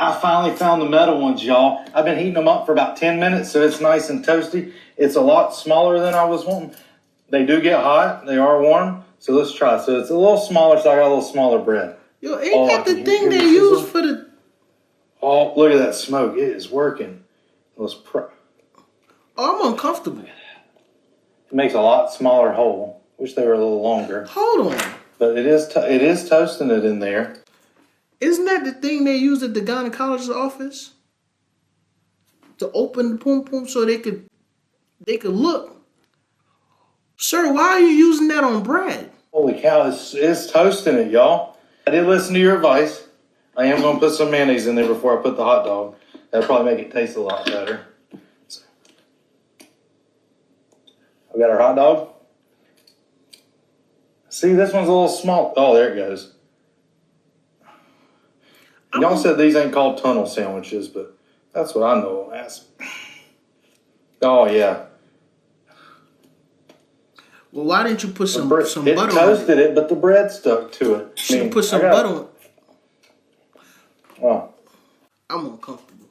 I finally found the metal ones, y'all. I've been heating them up for about 10 minutes, so it's nice and toasty. It's a lot smaller than I was wanting. They do get hot. They are warm. So let's try. So it's a little smaller, so I got a little smaller bread. Yo, ain't that the thing they use for the... Oh, look at that smoke. It is working. Oh, I'm uncomfortable. It makes a lot smaller hole. Wish they were a little longer. Hold on. But it is toasting it in there. Isn't that the thing they use at the gynecologist's office? To open the pum pum so they could look. Sir, why are you using that on bread? Holy cow, it's toasting it, y'all. I did listen to your advice. I am going to put some mayonnaise in there before I put the hot dog. That'll probably make it taste a lot better. So, we got our hot dog. See, this one's a little small. Oh, there it goes. Y'all said these ain't called tunnel sandwiches, but that's what I know them as. Oh, yeah. Well, why didn't you put some butter on it? It toasted it, but the bread stuck to it. You should put some butter on it. Oh. I'm uncomfortable.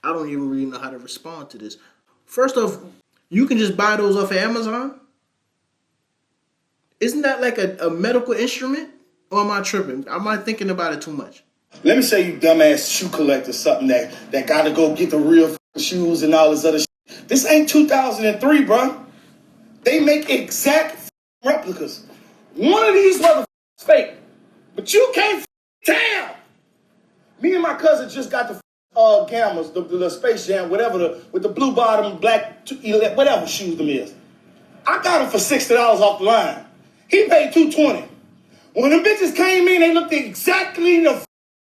I don't even really know how to respond to this. First off, you can just buy those off of Amazon? Isn't that like a medical instrument? Or am I tripping? Am I thinking about it too much? Let me show you dumbass shoe collectors something that gotta go get the real shoes and all this other shit. This ain't 2003, bro. They make exact replicas. One of these motherfuckers fake, but you can't tell. Me and my cousin just got the Gammas, the Space Jam, whatever, with the blue bottom, black, whatever shoes them is. I got them for $60 off the line. He paid $220. When the bitches came in, they looked exactly the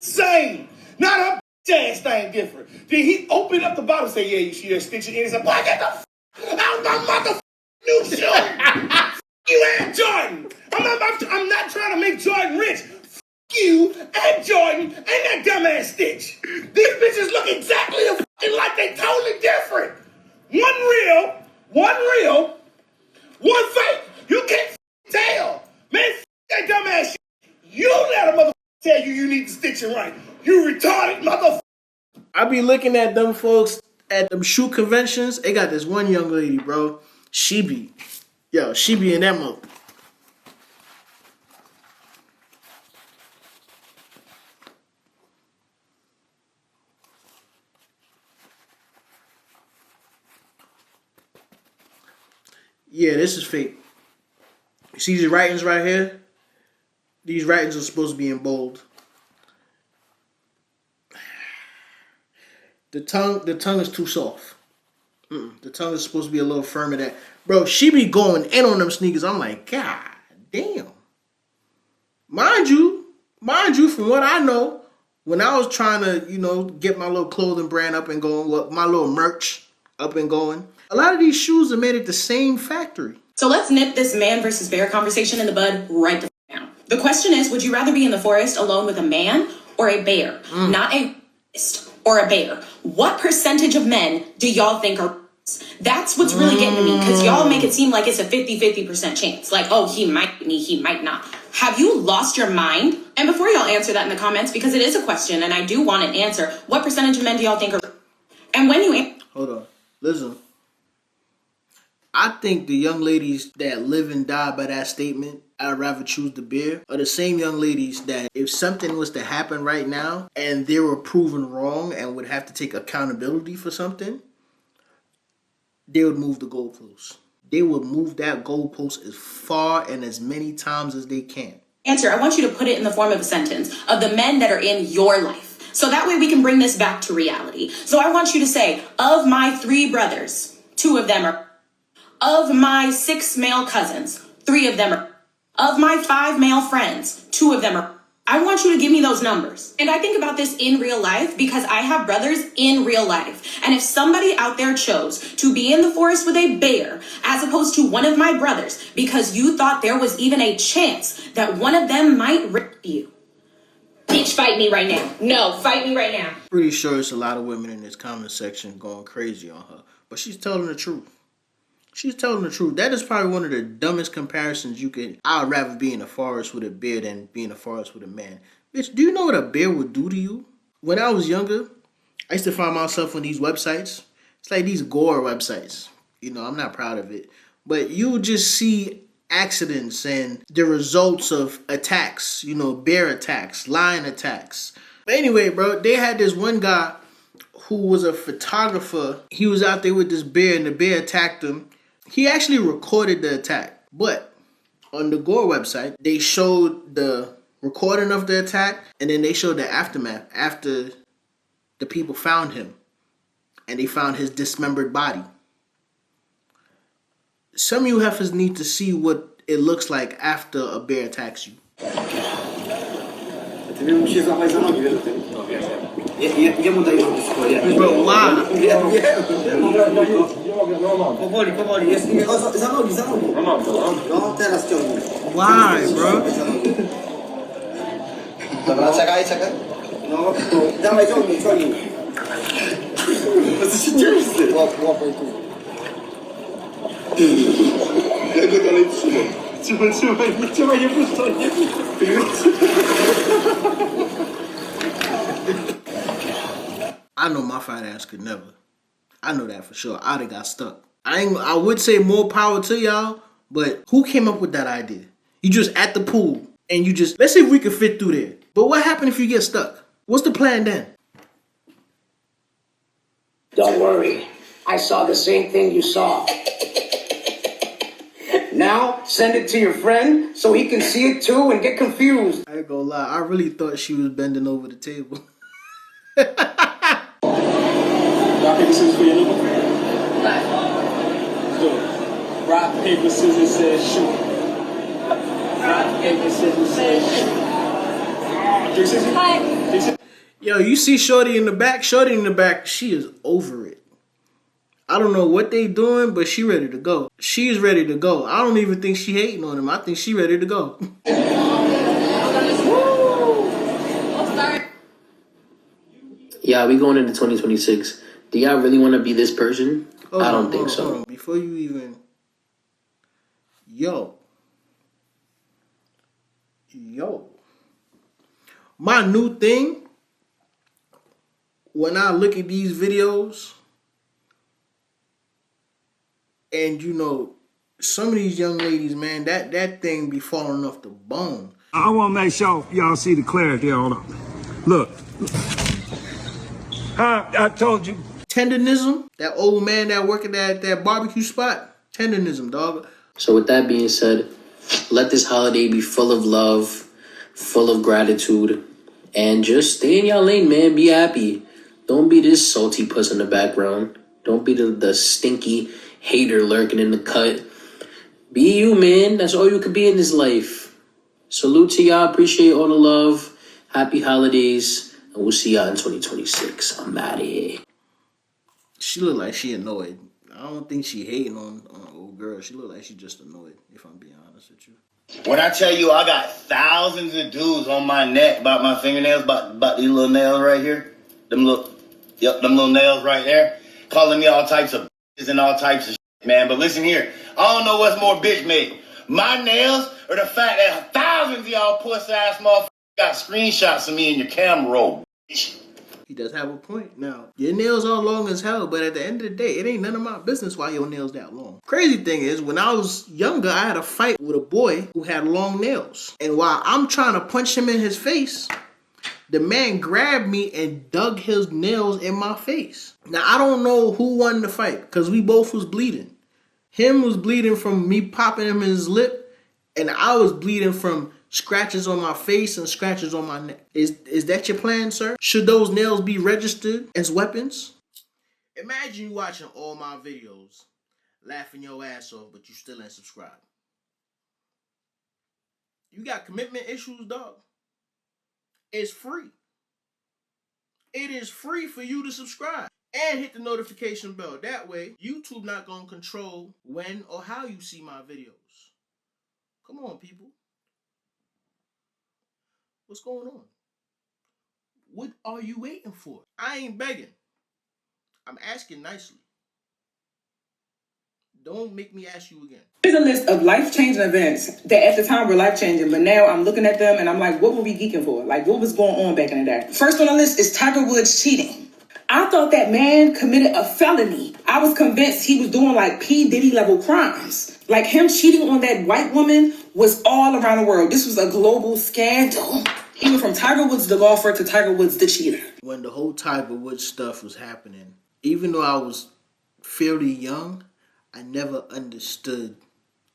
same. Not a ass thing different. Then he opened up the bottle and said, yeah, you see that stitching in? He said, boy, get the out of my motherfucking new shoe. You and Jordan. I'm not trying to make Jordan rich. You and Jordan and that dumbass Stitch. These bitches look exactly the like they totally different. One real, one fake. You can't tell. Man, that dumbass shit. You let a motherfucker tell you need to stitch it right. You retarded motherfucker. I be looking at them folks at them shoe conventions. They got this one young lady, bro. She be in that mother. Yeah, this is fake. You see these writings right here? These writings are supposed to be in bold. The tongue is too soft. The tongue is supposed to be a little firmer. That bro, she be going in on them sneakers. I'm like, God damn. Mind you, from what I know, when I was trying to, get my little clothing brand up and going, my little merch up and going, a lot of these shoes are made at the same factory. So let's nip this man versus bear conversation in the bud right the now. The question is, would you rather be in the forest alone with a man or a bear? Not a or a bear. What percentage of men do y'all think are? That's what's really getting to me, because y'all make it seem like it's a 50% chance. Like, oh, he might be, he might not. Have you lost your mind? And before y'all answer that in the comments, because it is a question and I do want an answer, what percentage of men do y'all think are? And when you hold on, listen. I think the young ladies that live and die by that statement, I'd rather choose the bear, are the same young ladies that if something was to happen right now and they were proven wrong and would have to take accountability for something, they would move the goalposts. They would move that goalpost as far and as many times as they can. Answer, I want you to put it in the form of a sentence of the men that are in your life. So that way we can bring this back to reality. So I want you to say, of my 3 brothers, 2 of them are. Of my 6 male cousins, 3 of them are. Of my 5 male friends, 2 of them are. I want you to give me those numbers. And I think about this in real life because I have brothers in real life. And if somebody out there chose to be in the forest with a bear as opposed to one of my brothers because you thought there was even a chance that one of them might rip you, bitch, fight me right now. No, fight me right now. Pretty sure it's a lot of women in this comment section going crazy on her. But she's telling the truth. She's telling the truth. That is probably one of the dumbest comparisons you could. I'd rather be in the forest with a bear than be in the forest with a man. Bitch, do you know what a bear would do to you? When I was younger, I used to find myself on these websites. It's like these gore websites. You know, I'm not proud of it. But you just see accidents and the results of attacks. You know, bear attacks, lion attacks. But anyway, bro, they had this one guy who was a photographer. He was out there with this bear and the bear attacked him. He actually recorded the attack. But on the Gore website, they showed the recording of the attack and then they showed the aftermath after the people found him and they found his dismembered body. Some of you heifers need to see what it looks like after a bear attacks you. Bro, why? Why, bro? Dobra, czekaj. No, dawaj, ciągnij. Co się dzieje? Łapaj tu. Ja go dalej trzymaj, nie puszczaj, nie I know my fat ass could never. I know that for sure. I'd have got stuck. I would say more power to y'all, but who came up with that idea? You just at the pool and you just, let's see if we can fit through there. But what happened if you get stuck? What's the plan then? Don't worry. I saw the same thing you saw. Now, send it to your friend so he can see it too and get confused. I ain't gonna lie. I really thought she was bending over the table. Rock, paper, scissors for your number? Good. Rock, paper, scissors, says shoot. Rock, paper, scissors, says shoot. Three scissors? Hi. Yo, you see Shorty in the back? Shorty in the back, she is over it. I don't know what they doing, but she ready to go. She's ready to go. I don't even think she hating on him. I think she ready to go. Yeah, we going into 2026. Do y'all really want to be this person? I don't think so. Hold on. Before you even... Yo. My new thing, when I look at these videos, and you know, some of these young ladies, man, that thing be falling off the bone. I want to make sure y'all see the clarity on them. Look. I told you. Tendonism, that old man that working at that barbecue spot, tendonism, dog. So with that being said, let this holiday be full of love, full of gratitude, and just stay in y'all lane, man. Be happy. Don't be this salty puss in the background. Don't be the stinky hater lurking in the cut. Be you, man. That's all you could be in this life. Salute to y'all. Appreciate all the love. Happy holidays. And we'll see y'all in 2026. I'm out of here. She look like she annoyed. I don't think she hating on old girl. She look like she just annoyed, if I'm being honest with you. When I tell you I got thousands of dudes on my neck about my fingernails, about these little nails right here, them little nails right there, calling me all types of bitches and all types of shit, man. But listen here, I don't know what's more bitch made, my nails or the fact that thousands of y'all pussy ass motherfuckers got screenshots of me in your camera roll, bitch. He does have a point. Now, your nails are long as hell, but at the end of the day, it ain't none of my business why your nails that long. Crazy thing is, when I was younger, I had a fight with a boy who had long nails. And while I'm trying to punch him in his face, the man grabbed me and dug his nails in my face. Now, I don't know who won the fight, because we both was bleeding. Him was bleeding from me popping him in his lip, and I was bleeding from scratches on my face and scratches on my neck. Is that your plan, sir? Should those nails be registered as weapons? Imagine you watching all my videos, laughing your ass off, but you still ain't subscribed. You got commitment issues, dog? It's free. It is free for you to subscribe. And hit the notification bell. That way, YouTube not going to control when or how you see my videos. Come on, people. What's going on? What are you waiting for? I ain't begging. I'm asking nicely. Don't make me ask you again. Here's a list of life-changing events that at the time were life-changing, but now I'm looking at them and I'm like, what were we geeking for? Like, what was going on back in the day? First on the list is Tiger Woods cheating. I thought that man committed a felony. I was convinced he was doing like P. Diddy level crimes. Like him cheating on that white woman was all around the world. This was a global scandal. Even from Tiger Woods the golfer to Tiger Woods the cheater. When the whole Tiger Woods stuff was happening, even though I was fairly young, I never understood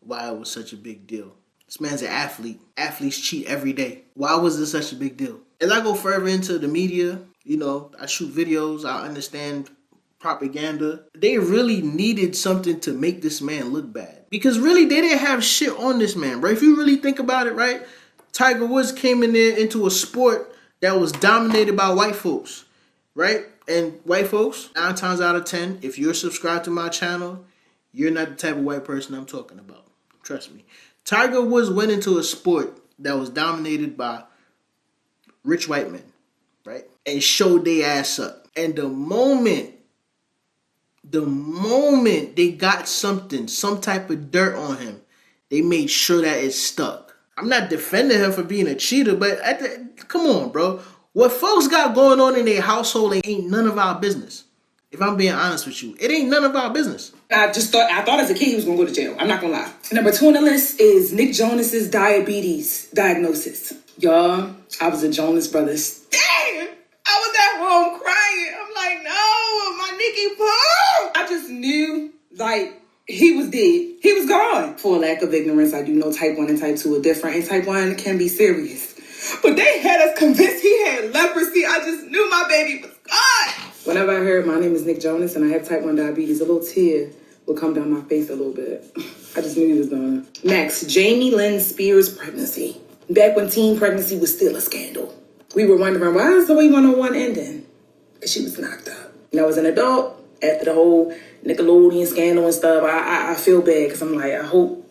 why it was such a big deal. This man's an athlete. Athletes cheat every day. Why was it such a big deal? As I go further into the media, you know, I shoot videos, I understand propaganda. They really needed something to make this man look bad. Because really, they didn't have shit on this man, bro. If you really think about it, right? Tiger Woods came in there into a sport that was dominated by white folks, right? And white folks, 9 times out of 10, if you're subscribed to my channel, you're not the type of white person I'm talking about. Trust me. Tiger Woods went into a sport that was dominated by rich white men, right? And showed their ass up. And the moment they got something, some type of dirt on him, they made sure that it stuck. I'm not defending him for being a cheater, but come on, bro. What folks got going on in their household ain't none of our business. If I'm being honest with you, it ain't none of our business. I thought as a kid he was gonna go to jail. I'm not gonna lie. Number 2 on the list is Nick Jonas's diabetes diagnosis. Y'all, I was a Jonas Brothers. Damn! I was at home crying. I'm like, no, my Nicky Poo! I just knew, like, he was dead. He was gone. For lack of ignorance, I do know type 1 and type 2 are different, and type 1 can be serious. But they had us convinced he had leprosy. I just knew my baby was gone. Whenever I heard my name is Nick Jonas and I have type 1 diabetes, a little tear would come down my face a little bit. I just knew he was gone. Next, Jamie Lynn Spears' pregnancy. Back when teen pregnancy was still a scandal. We were wondering, why is Zoe 101 ending? Because she was knocked up. And I was an adult, after the whole Nickelodeon scandal and stuff, I feel bad because I'm like, I hope.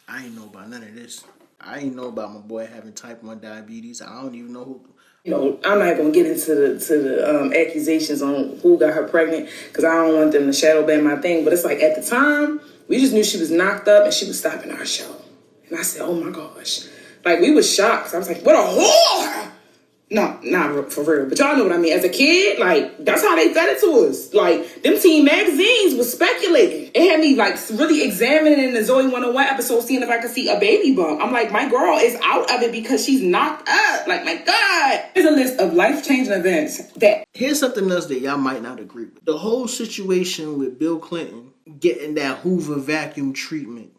I ain't know about none of this. I ain't know about my boy having type 1 diabetes. I don't even know who. You know, I'm not going to get into the accusations on who got her pregnant because I don't want them to shadow ban my thing. But it's like at the time, we just knew she was knocked up and she was stopping our show. And I said, oh my gosh. Like, we was shocked. I was like, what a whore! No, not for real. But y'all know what I mean. As a kid, like, that's how they fed it to us. Like, them teen magazines was speculating. It had me, like, really examining in the Zoe 101 episode, seeing if I could see a baby bump. I'm like, my girl is out of it because she's knocked up. Like, my God. Here's a list of life-changing events that... Here's something else that y'all might not agree with. The whole situation with Bill Clinton getting that Hoover vacuum treatment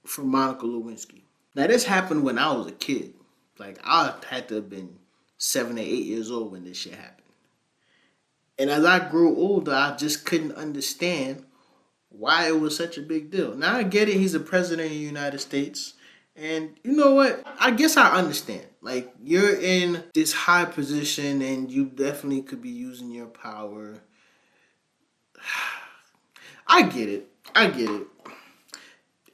from Monica Lewinsky. Now, this happened when I was a kid. Like, I had to have been 7 or 8 years old when this shit happened. And as I grew older, I just couldn't understand why it was such a big deal. Now, I get it. He's the president of the United States. And you know what? I guess I understand. Like, you're in this high position and you definitely could be using your power. I get it.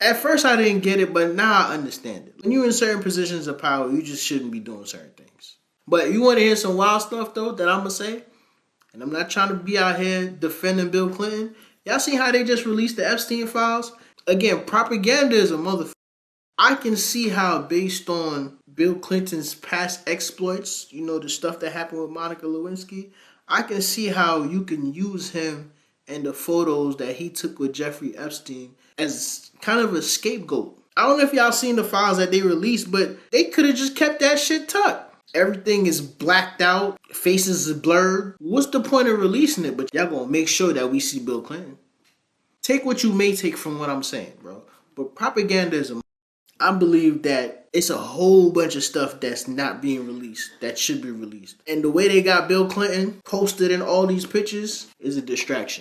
At first, I didn't get it, but now I understand it. When you're in certain positions of power, you just shouldn't be doing certain things. But you want to hear some wild stuff, though, that I'm going to say? And I'm not trying to be out here defending Bill Clinton. Y'all see how they just released the Epstein files? Again, propaganda is a motherfucker. I can see how, based on Bill Clinton's past exploits, you know, the stuff that happened with Monica Lewinsky, I can see how you can use him and the photos that he took with Jeffrey Epstein as kind of a scapegoat. I don't know if y'all seen the files that they released, but they could have just kept that shit tucked. Everything is blacked out, faces are blurred. What's the point of releasing it? But y'all gonna make sure that we see Bill Clinton. Take what you may take from what I'm saying, bro. But propaganda is I believe that it's a whole bunch of stuff that's not being released, that should be released. And the way they got Bill Clinton posted in all these pictures is a distraction.